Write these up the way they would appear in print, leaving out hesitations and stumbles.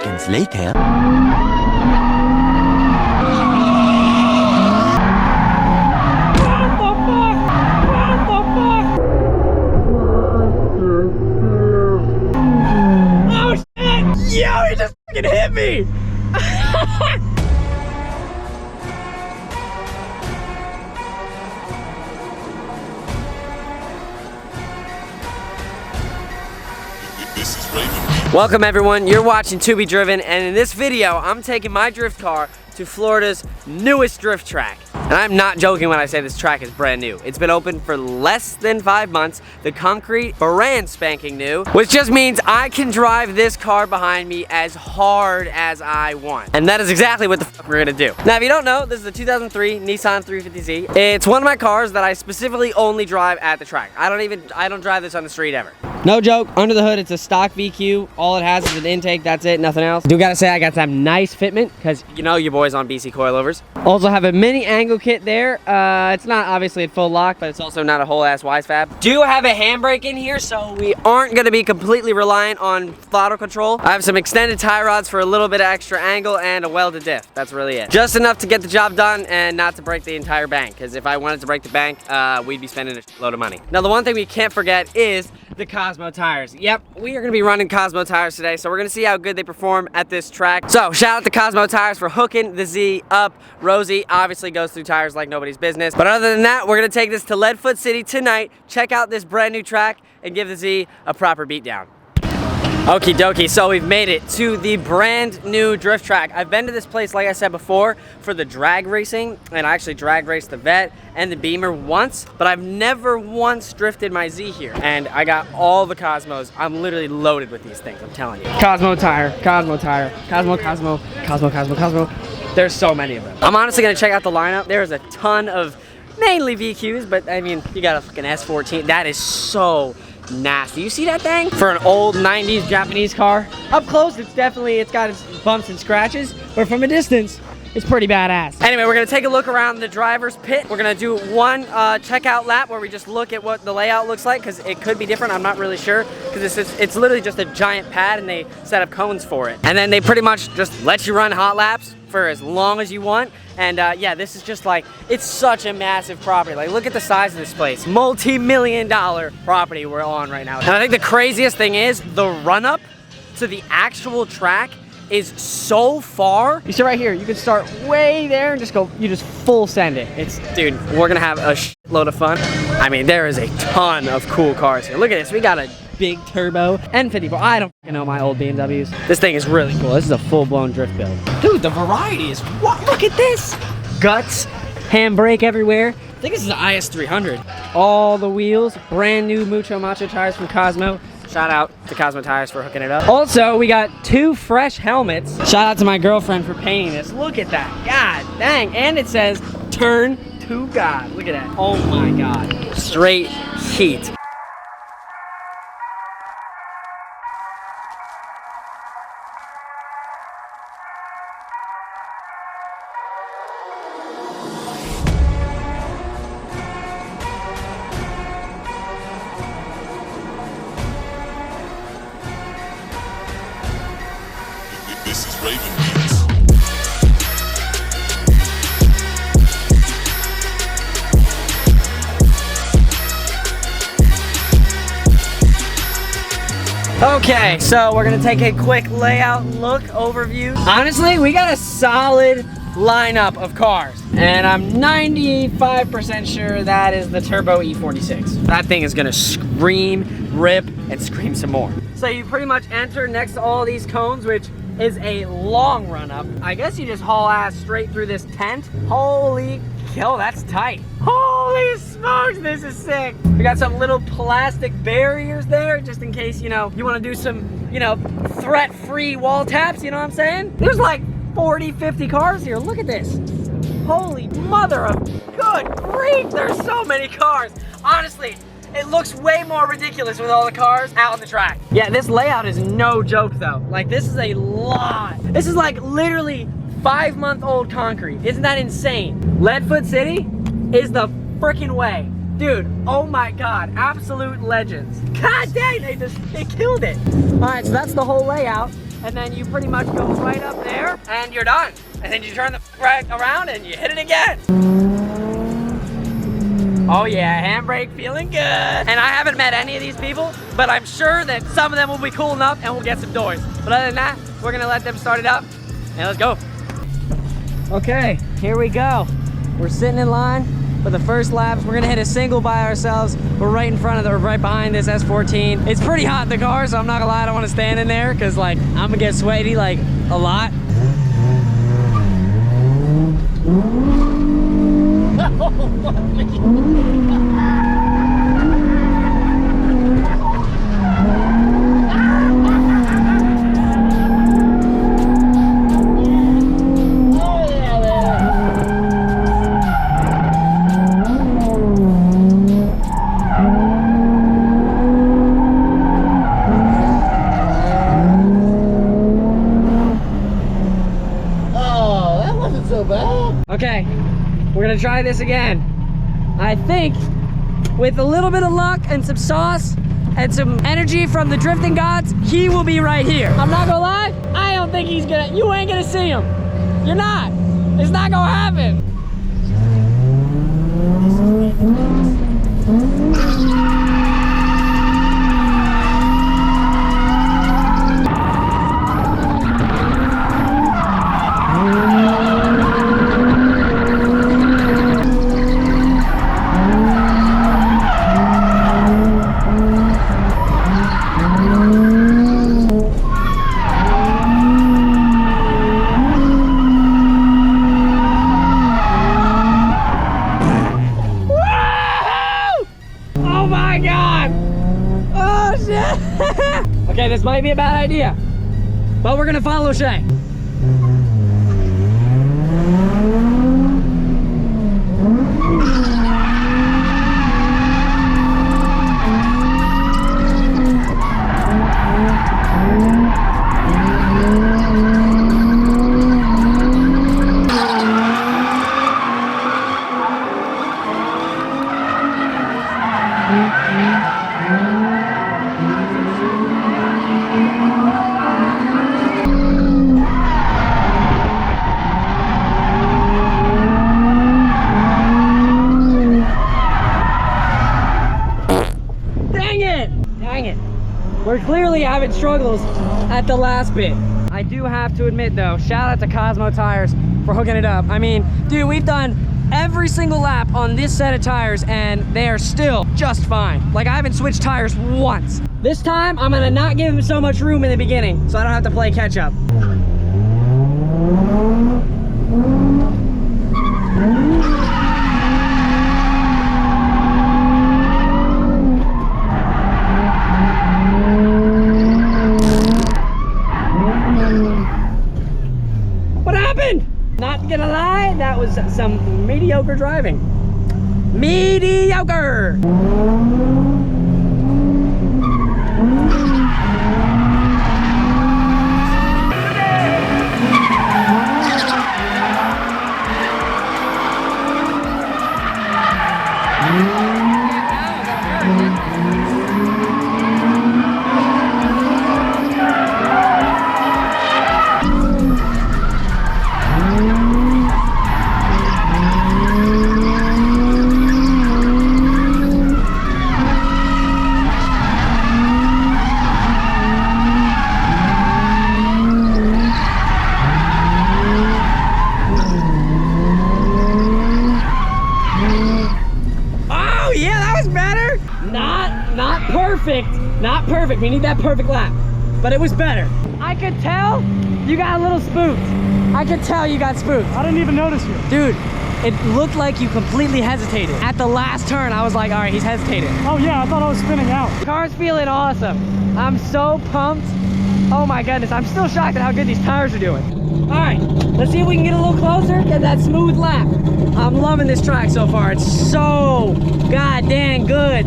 seconds later. Yo, he just fucking hit me! Welcome everyone, you're watching To Be Driven, and in this video, I'm taking my drift car to Florida's newest drift track. And I'm not joking when I say this track is brand new. It's been open for less than 5 months. The concrete brand spanking new, which just means I can drive this car behind me as hard as I want. And that is exactly what the fuck we're gonna do. Now, if you don't know, this is a 2003 Nissan 350Z. It's one of my cars that I specifically only drive at the track. I don't drive this on the street ever. No joke, under the hood, it's a stock VQ. All it has is an intake, that's it, nothing else. Do gotta say I got some nice fitment, because you know your boy's on BC coilovers. Also have a mini angle kit there. It's not obviously at full lock, but it's also not a whole ass wise fab. Do have a handbrake in here, so we aren't gonna be completely reliant on throttle control. I have some extended tie rods for a little bit of extra angle and a welded diff. That's really it. Just enough to get the job done and not to break the entire bank, because if I wanted to break the bank, we'd be spending a load of money. Now, the one thing we can't forget is the Cosmo tires. Yep, we are gonna be running Cosmo tires today, so we're gonna see how good they perform at this track. So shout out to Cosmo tires for hooking the Z up. Rosie obviously goes through tires like nobody's business. But other than that, we're gonna take this to Leadfoot City tonight, check out this brand new track, and give the Z a proper beatdown. Okie dokie, so we've made it to the brand new drift track. I've been to this place, like I said before, for the drag racing, and I actually drag raced the Vet and the Beamer once, but I've never once drifted my Z here. And I got all the Cosmos. I'm literally loaded with these things, I'm telling you. Cosmo tire, Cosmo tire, Cosmo, Cosmo, Cosmo, Cosmo, Cosmo. There's so many of them. I'm honestly gonna check out the lineup. There's a ton of mainly VQs, but I mean, you got a fucking S14. That is so nasty. You see that thing? For an old 90s Japanese car. Up close, it's got its bumps and scratches, but from a distance, it's pretty badass. Anyway, we're gonna take a look around the driver's pit. We're gonna do one checkout lap where we just look at what the layout looks like, because it could be different, I'm not really sure, because it's literally just a giant pad and they set up cones for it. And then they pretty much just let you run hot laps for as long as you want. And yeah, this is just like, it's such a massive property. Like, look at the size of this place. Multi-million-dollar property we're on right now. And I think the craziest thing is the run-up to the actual track is so far. You see right here, you can start way there and just go, you just full send it. Dude, we're gonna have a shitload of fun. I mean, there is a ton of cool cars here. Look at this, we got a big turbo N54. I don't know my old BMWs. This thing is really cool. This is a full-blown drift build. Dude, the variety is, what? Look at this. Guts, handbrake everywhere. I think this is an IS300. All the wheels, brand new Mucho Macho tires from Cosmo. Shout out to Cosmo Tires for hooking it up. Also, we got 2 fresh helmets. Shout out to my girlfriend for painting this. Look at that. God dang. And it says, turn to God. Look at that. Oh my God. Straight heat. This is Raven Beats. Okay, so we're gonna take a quick layout look overview. Honestly, we got a solid lineup of cars, and I'm 95% sure that is the Turbo E46. That thing is gonna scream, rip, and scream some more. So you pretty much enter next to all these cones, which is a long run up. I guess you just haul ass straight through this tent. Holy cow, that's tight. Holy smokes, this is sick. We got some little plastic barriers there, just in case, you know, you wanna do some, you know, threat-free wall taps, you know what I'm saying? There's like 40, 50 cars here, look at this. Holy mother of good grief, there's so many cars. Honestly, it looks way more ridiculous with all the cars out on the track. Yeah, this layout is no joke though. Like, this is a lot. This is like literally 5-month-old concrete. Isn't that insane? Leadfoot City is the freaking way. Dude, oh my God, absolute legends. God dang, they killed it. All right, so that's the whole layout. and then you pretty much go right up there, and you're done. And then you turn the right around and you hit it again. Oh yeah, handbrake feeling good. And I haven't met any of these people, but I'm sure that some of them will be cool enough and we'll get some doors. But other than that, we're gonna let them start it up and let's go. Okay, here we go. We're sitting in line for the first laps. We're gonna hit a single by ourselves. We're right in front of the, right behind this S14. It's pretty hot in the car, so I'm not gonna lie, I don't wanna stand in there because like, I'm gonna get sweaty like a lot. Okay, we're gonna try this again. I think with a little bit of luck and some sauce and some energy from the drifting gods, he will be right here. I'm not gonna lie, I don't think he's gonna, you ain't gonna see him. You're not. It's not gonna happen. Okay, this might be a bad idea, but we're gonna follow Shay. We're clearly having struggles at the last bit. I do have to admit though, shout out to Cosmo Tires for hooking it up. I mean, dude, we've done every single lap on this set of tires and they are still just fine. Like, I haven't switched tires once. This time, I'm gonna not give him so much room in the beginning so I don't have to play catch up. Not gonna lie, that was some mediocre driving. Mediocre! Not perfect, we need that perfect lap, but it was better. I could tell you got a little spooked. I could tell you got spooked. I didn't even notice you. Dude, it looked like you completely hesitated. At the last turn, I was like, all right, he's hesitated. Oh yeah, I thought I was spinning out. The car's feeling awesome. I'm so pumped. Oh my goodness, I'm still shocked at how good these tires are doing. All right, let's see if we can get a little closer, get that smooth lap. I'm loving this track so far. It's so goddamn good.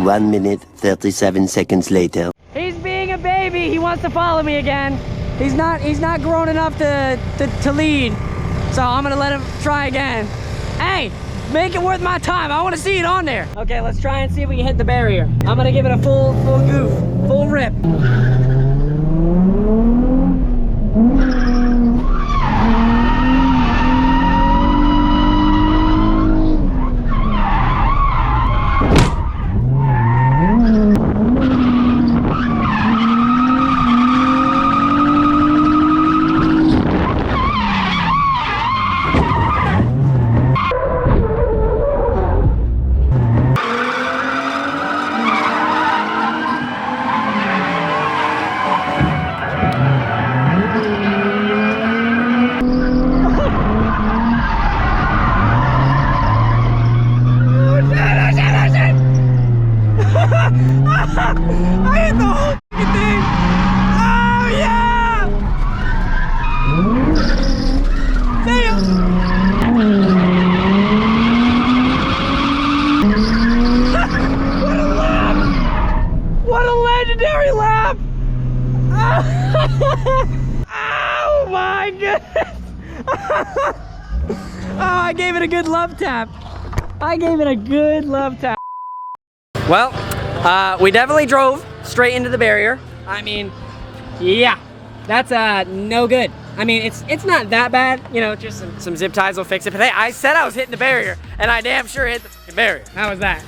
One minute, 37 seconds later. He's being a baby. He wants to follow me again. He's not grown enough to lead. So I'm gonna let him try again. Hey, make it worth my time. I wanna see it on there. Okay, let's try and see if we can hit the barrier. I'm gonna give it a full goof, full rip. I hit the whole thing! Oh yeah! Damn! What a lap! What a legendary lap! Oh my goodness! Oh, I gave it a good love tap. I gave it a good love tap. Well, we definitely drove straight into the barrier. I mean, yeah, that's no good. I mean, it's not that bad, you know, just some zip ties will fix it. But hey, I said I was hitting the barrier, and I damn sure hit the barrier. How was that?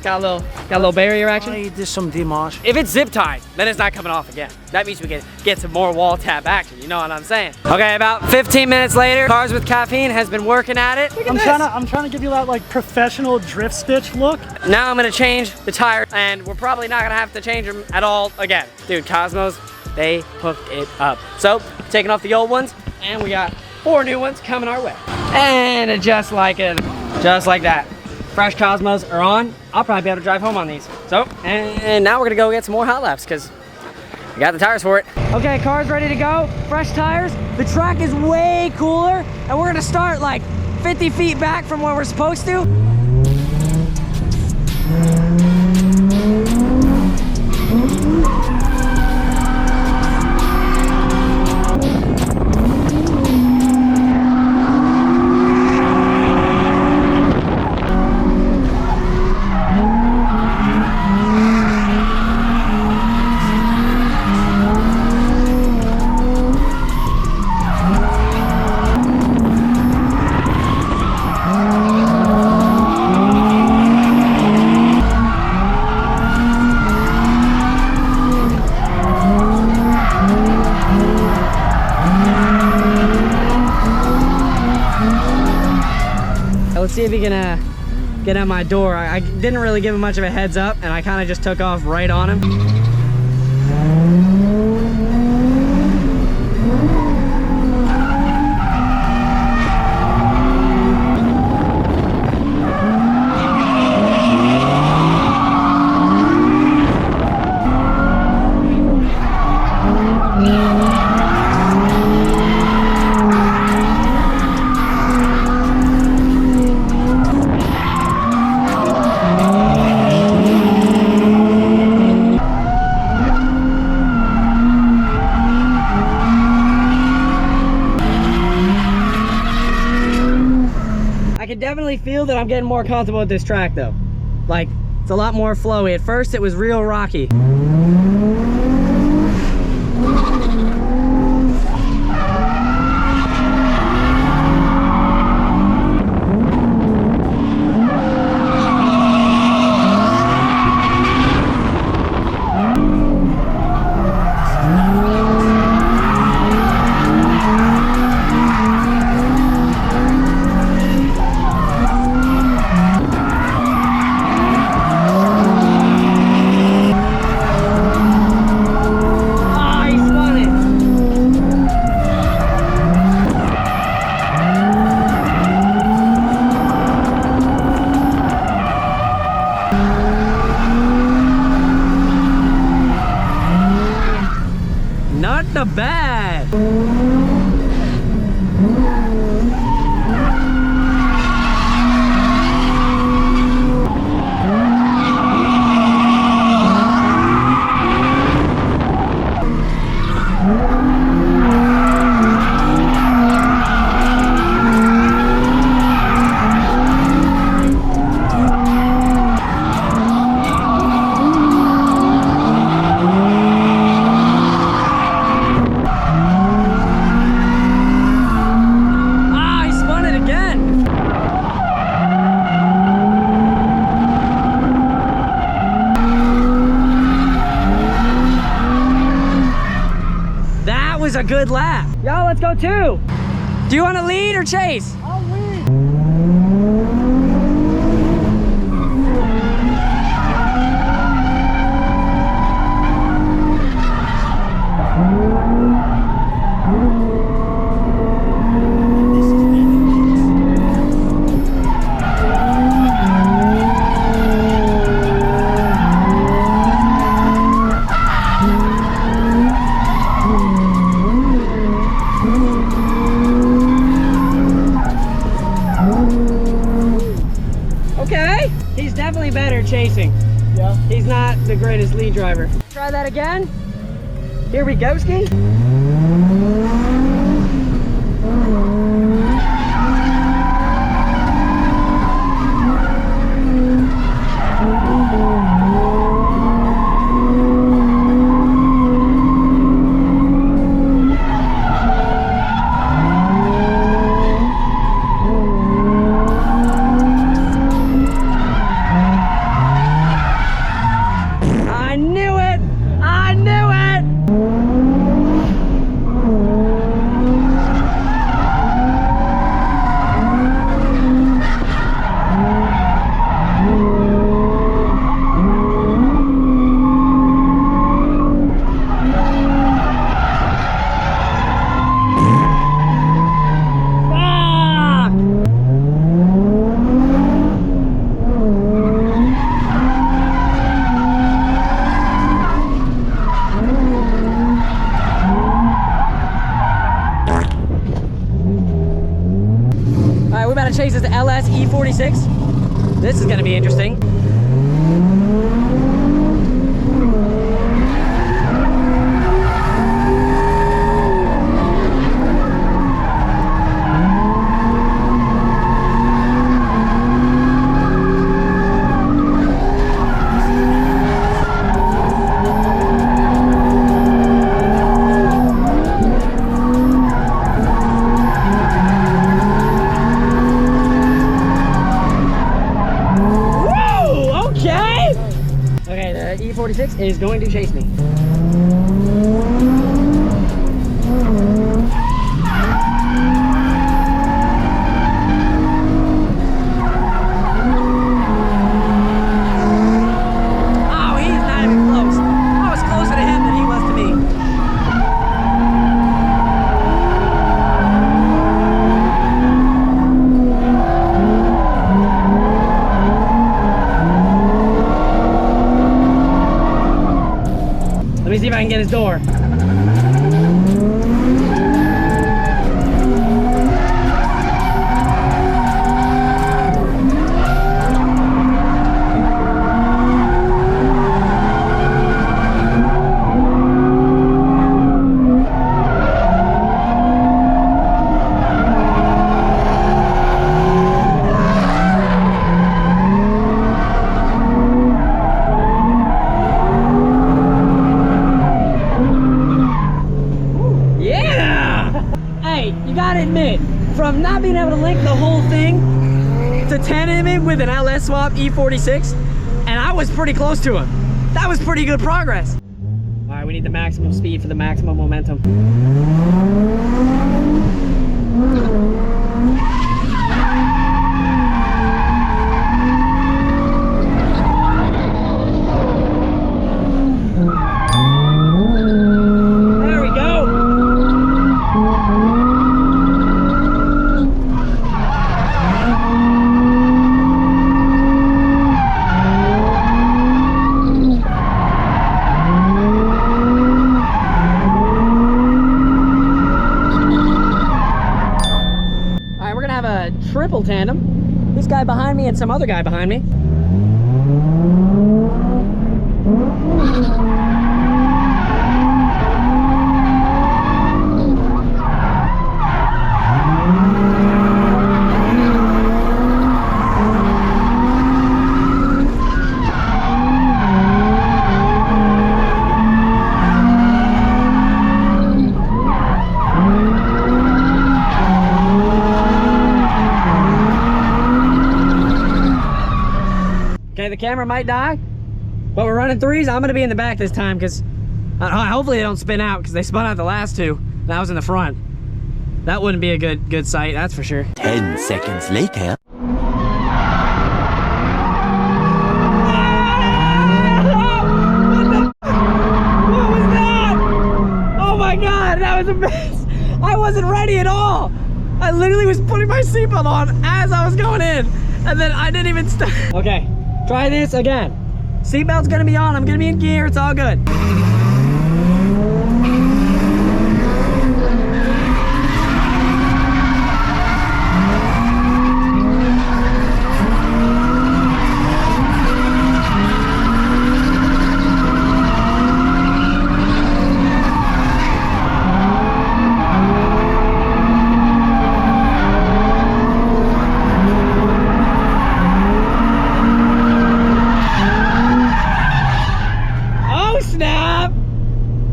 Got a little barrier action? I did some demosh. If it's zip tied, then it's not coming off again. That means we can get some more wall tap action, you know what I'm saying? Okay, about 15 minutes later, Cars with Caffeine has been working at it. Look at this. I'm trying to give you that like professional drift stitch look. Now I'm gonna change the tire, and we're probably not gonna have to change them at all again. Dude, Cosmos, they hooked it up. So, taking off the old ones, and we got 4 new ones coming our way. And just like that. Fresh Cosmos are on. I'll probably be able to drive home on these. So, and now we're gonna go get some more hot laps because we got the tires for it. Okay, car's ready to go. Fresh tires. The track is way cooler, and we're gonna start like 50 feet back from where we're supposed to. Let's see if he can get at my door. I didn't really give him much of a heads up, and I kind of just took off right on him. Definitely feel that I'm getting more comfortable with this track though. Like, it's a lot more flowy. At first it was real rocky. a good lap. Y'all, let's go too. Do you want to lead or chase? I'll lead. Okay, he's definitely better chasing. Yeah. He's not the greatest lead driver. Try that again. Here we go, Ski. I knew it! I knew it! Ah! All right, we're about to chase this LS E46. This is gonna be interesting. Whoa, okay. Okay, the E46 is going to chase me. Oh, he's not even close. I was closer to him than he was to me. Let me see if I can get his door. Yeah! Hey, you gotta admit, from not being able to link the whole thing to tandem it with an LS swap E46, and I was pretty close to him. That was pretty good progress. All right, we need the maximum speed for the maximum momentum. There we go. All right, we're gonna have a triple tandem. This guy behind me and some other guy behind me. Okay, the camera might die, but we're running threes. I'm gonna be in the back this time because hopefully they don't spin out because they spun out the last two. and I was in the front. That wouldn't be a good sight, that's for sure. 10 seconds later. That was a mess. I wasn't ready at all. I literally was putting my seatbelt on as I was going in, and then I didn't even stop. Okay, try this again. Seatbelt's gonna be on. I'm gonna be in gear. It's all good.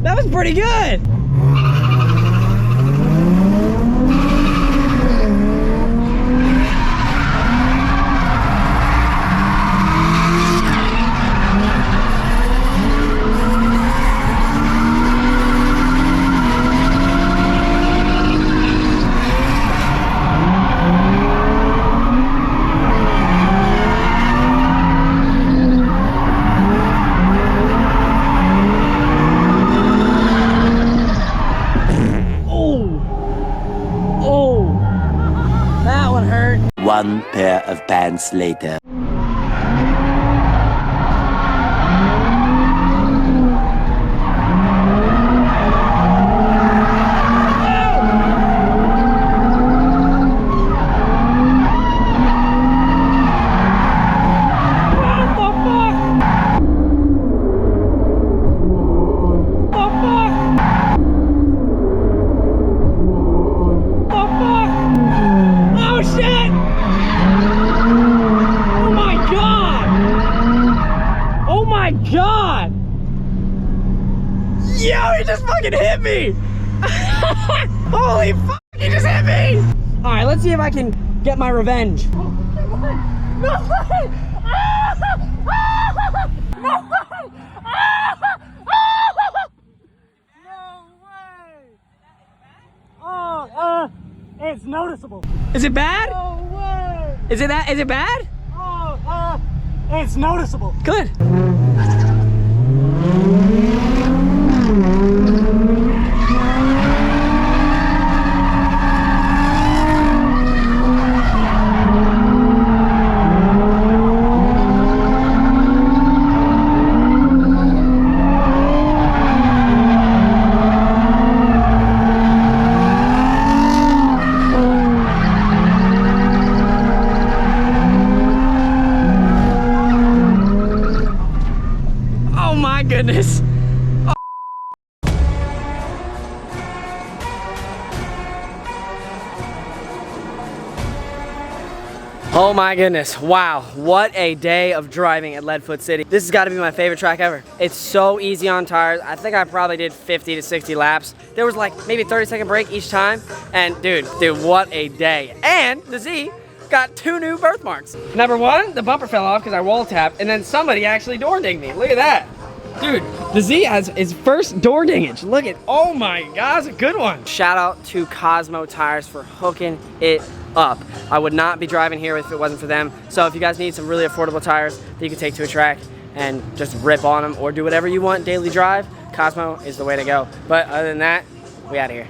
That was pretty good. One pair of pants later. God! Yo, he just fucking hit me! Holy fuck, he just hit me! Alright, let's see if I can get my revenge. No way! No way! No way! Oh, it's noticeable. Is it bad? No way! Is it bad? Oh, it's noticeable. Good. Goodness. Oh my goodness, wow, what a day of driving at Leadfoot City. This has got to be my favorite track ever. It's so easy on tires. I think I probably did 50 to 60 laps. There was like maybe a 30-second break each time. And dude, what a day. And the Z got 2 new birthmarks. Number 1, the bumper fell off because I wall tapped, and then somebody actually door dinged me. Look at that. Dude, the Z has his first door dingage. Look at, oh my God, that's a good one. Shout out to Cosmo Tires for hooking it up. I would not be driving here if it wasn't for them. So if you guys need some really affordable tires that you can take to a track and just rip on them or do whatever you want daily drive, Cosmo is the way to go. But other than that, we out of here.